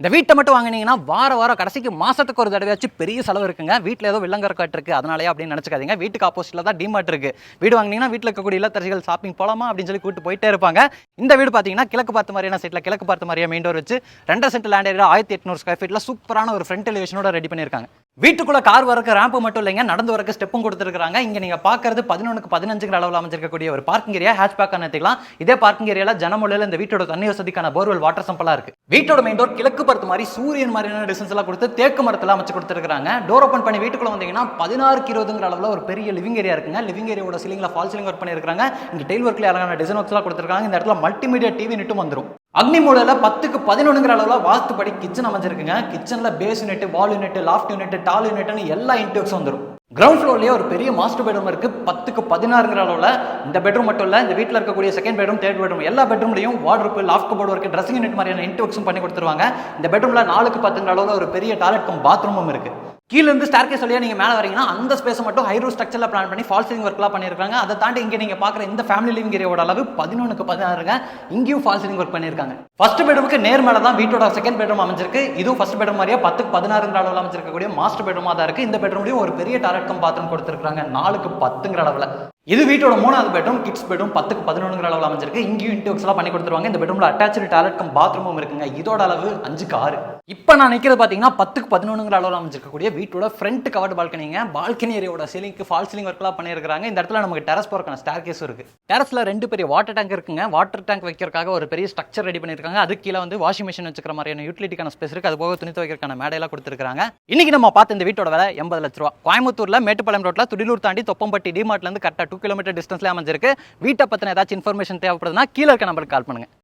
இந்த வீட்டை மட்டும் வாங்கினீங்கன்னா வாரம் கடைசிக்கு மாசத்துக்கு ஒரு தடவையாச்சும் பெரிய செலவு இருக்குங்க. வீட்டில் ஏதோ வில்லங்கற்காட்டு இருக்கு அதனாலயே அப்படின்னு நினைச்சுக்காதீங்க. வீட்டுக்கு ஆப்போசிட்ல தான் டிமார்ட் இருக்கு. வீடு வாங்கினீங்கன்னா வீட்டில் இருக்கக்கூடிய இல்லத்தரசிகள் ஷாப்பிங் போலாமா அப்படின்னு சொல்லி கூட்டு போயிட்டே இருப்பாங்க. இந்த வீடு பார்த்தீங்கன்னா கிழக்கு பார்த்த மாதிரியான சைட்ல கிழக்கு பார்த்த மாதிரியா மெயின் டோர் வச்சு 2 சென்ட் லேண்ட் ஏரியா 1800 ஸ்கொயர் ஃபீட்ல சூப்பரான ஒரு ஃப்ரண்ட் எலிவேஷனோட ரெடி பண்ணியிருக்காங்க. வீட்டுக்குள்ள கார் வரக்கு ரேம்ப் மட்டும் இல்லைங்க, நடந்து வரக்கு ஸ்டெப்பும் கொடுத்துருக்காங்க. இங்க நீங்க பாக்குறது 11க்கு 15 அளவில் அமைச்சிருக்கக்கூடிய ஒரு பார்க்கிங் ஏரியா. ஹேட்ச்பேக் எடுத்துக்கலாம். இதே பார்க்கிங் ஏரியால ஜனமொழியில இந்த வீட்டோட தண்ணி வசதிக்கான போர்வெல் வாட்டர் சம்பளா இருக்கு. வீட்டோட மெயின் டோர் கிழக்கு பார்த்த மாதிரி சூரியன் மாதிரியான டிசைன்ஸ் எல்லாம் கொடுத்து தேக்கு மரத்துல அமைச்சு கொடுத்துருக்காங்க. டோர் ஓபன் பண்ணி வீட்டுக்குள்ள வந்தீங்கன்னா 16க்கு 20 அளவுல ஒரு பெரிய லிவிங் ஏரியா இருக்குங்க. லிவிங் ஏரியாவோட சீலிங்ல ஃபால் சீலிங் ஒர்க் பண்ணிருக்காங்க. இங்க டைல் ஒர்க்ல அழகான டிசைன் ஒர்க்ஸ் எல்லாம் கொடுத்துருக்காங்க. இந்த இடத்துல மல்டிமீடியா டிவி நெட்டும் வந்துரும். அக்னி மூலையில 10க்கு 11 அளவுல வாஸ்துபடி கிச்சன் அமைஞ்சிருக்குங்க. கிச்சன்ல base unit, wall unit, loft unit, tall யூனிட்னு எல்லா இன்டெக்ஸ் வந்துரும். கிரவுண்ட் ஃப்ளோர்லயே ஒரு பெரிய மாஸ்டர் பெட்ரூம் இருக்கு. 10க்கு 16 அளவுல. இந்த பெட்ரூம் மட்டும் இல்ல, இந்த வீட்டில் இருக்கக்கூடிய செகண்ட் பெட்ரூம், தேர்ட் பெட்ரூம் எல்லா பெட்ரூம்லயும் wardrobe, loft cupboard work, dressing unit மாதிரியான இன்டெக்ஸும் பண்ணி கொடுத்துருவாங்க. இந்த பெட்ரூம்ல 4க்கு 10 அளவுல ஒரு பெரிய டாய்லெட் கம் பாத்ரூமும் இருக்கு. கீழ இருந்து ஸ்டேர்கேஸ் வழியா நீங்க மேல வரீங்கன்னா அந்த ஸ்பேஸ் மட்டும் ஹைரூ ஸ்ட்ரக்சர்ல பிளான் பண்ணி ஃபால் சீலிங் ஒர்க்லாம் பண்ணிருக்காங்க. அதை தாண்டி இங்க நீங்க பாக்குற இந்த ஃபேமிலி லிவிங் ஏரியாவோட அளவு 11க்கு 16ங்க. இங்கேயும் ஃபால் சீலிங் ஒர்க் பண்ணிருக்காங்க. ஃபர்ஸ்ட் பெட்ரூமுக்கு நேர் மேல தான் வீட்டோட செகண்ட் பெட்ரூம் அமைஞ்சிருக்கு. இதுவும் ஃபர்ஸ்ட் பெட்ரூம் மாதிரியா 10க்கு 16 அளவுல அமைச்சிருக்கக்கூடிய மாஸ்டர் பெட்ரூமா தான் இருக்கு. இந்த பெட்ரூம்லயும் ஒரு பெரிய டாய்லெட் கம் பாத்ரூம் கொடுத்துருக்காங்க 4க்கு 10 அளவுல. இது வீட்டோட 3வது பெட்ரூம், கிட்ஸ் பெட்ரூம் 10க்கு 11 அளவுல அமைஞ்சிருக்கு. இங்கேயும் இன்டெக்ஸ் எல்லாம் பண்ணி கொடுத்துருவாங்க. இந்த பெட்ரூம்ல அட்டாச்சு டாய்லெட் கம் பாத்ரூமும் இருக்குங்க. இதோட அளவு 5க்கு 6. இப்போ நான் நிற்கிறது பார்த்தீங்கன்னா 10க்கு 11 அளவில் அமைச்சிருக்கக்கூடிய வீட்டோட ஃப்ரண்ட் கவர்டு பால்கனிங்க. பால்கனி ஏரியாவோட சீலிங்க்கு ஃபால் சீலிங் ஒர்க்லாம் பண்ணியிருக்காங்க. இந்த இடத்துல நமக்கு டெரஸ் போறதுக்கான ஸ்டேர்கேஸும் இருக்கு. டெரஸ்ல 2 பெரிய வாட்டர் டேங்க் இருக்குங்க. வாட்டர் டேங்க் வைக்கிறதுக்காக ஒரு பெரிய ஸ்ட்ரக்சர் ரெடி பண்ணியிருக்காங்க. அது கீழே வந்து வாஷிங் மிஷின் வச்சுக்கிற மாதிரியான யூட்டிலிட்டிக்கான ஸ்பேஸ் இருக்கு. அது போக துணி துவைக்கிறதுக்கான மேடையெல்லாம் கொடுத்துருக்காங்க. இன்னைக்கு நம்ம பார்த்த இந்த வீட்டோட விலை 80 லட்ச ரூபா. கோயம்புத்தூர்ல மேட்டுப்பாளையம் ரோட்ல துடிலூர் தாண்டி தொப்பம்பட்டி டிமார்ட்ல இருந்து கரெக்டாக 2 கிலோமீட்டர் டிஸ்டன்ஸ்ல அமைஞ்சிருக்கு. வீட்டை பத்தின ஏதாச்சும் இன்ஃபர்மேஷன் தேவைப்படுதுன்னா கீழே இருக்க நம்பருக்கு கால் பண்ணுங்க.